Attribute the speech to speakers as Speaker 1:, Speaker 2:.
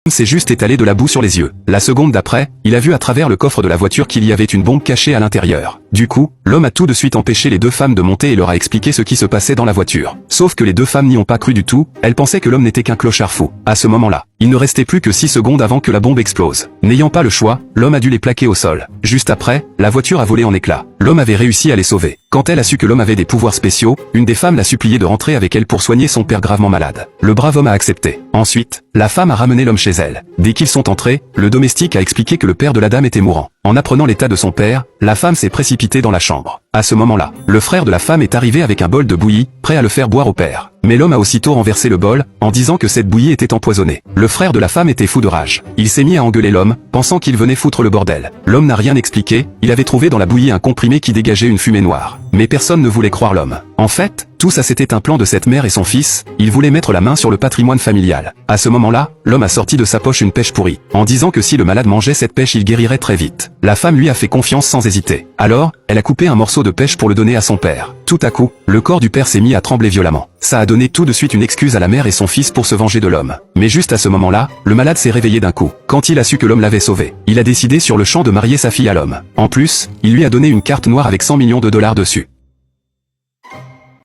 Speaker 1: s'est juste étalé de la boue sur les yeux. La seconde d'après, il a vu à travers le coffre de la voiture qu'il y avait une bombe cachée à l'intérieur. Du coup, l'homme a tout de suite empêché les deux femmes de monter et leur a expliqué ce qui se passait dans la voiture. Sauf que les deux femmes n'y ont pas cru du tout, elles pensaient que l'homme n'était qu'un clochard fou. À ce moment-là, il ne restait plus que 6 secondes avant que la bombe explose. N'ayant pas le choix, l'homme a dû les plaquer au sol. Juste après, la voiture a volé en éclats. L'homme avait réussi à les sauver. Quand elle a su que l'homme avait des pouvoirs spéciaux, une des femmes l'a supplié de rentrer avec elle pour soigner son père gravement malade. Le brave homme a accepté. Ensuite, la femme a ramené l'homme chez elle. Dès qu'ils sont entrés, le domestique a expliqué que le père de la dame était mourant. En apprenant l'état de son père, la femme s'est précipitée dans la chambre. À ce moment-là, le frère de la femme est arrivé avec un bol de bouillie, prêt à le faire boire au père. Mais l'homme a aussitôt renversé le bol, en disant que cette bouillie était empoisonnée. Le frère de la femme était fou de rage. Il s'est mis à engueuler l'homme, pensant qu'il venait foutre le bordel. L'homme n'a rien expliqué, il avait trouvé dans la bouillie un comprimé qui dégageait une fumée noire. Mais personne ne voulait croire l'homme. En fait, tout ça c'était un plan de cette mère et son fils, ils voulaient mettre la main sur le patrimoine familial. À ce moment-là, l'homme a sorti de sa poche une pêche pourrie, en disant que si le malade mangeait cette pêche il guérirait très vite. La femme lui a fait confiance sans hésiter. Alors, elle a coupé un morceau de pêche pour le donner à son père. Tout à coup, le corps du père s'est mis à trembler violemment. Ça a donné tout de suite une excuse à la mère et son fils pour se venger de l'homme. Mais juste à ce moment-là, le malade s'est réveillé d'un coup. Quand il a su que l'homme l'avait sauvé, il a décidé sur le champ de marier sa fille à l'homme. En plus, il lui a donné une carte noire avec 100 millions de dollars dessus.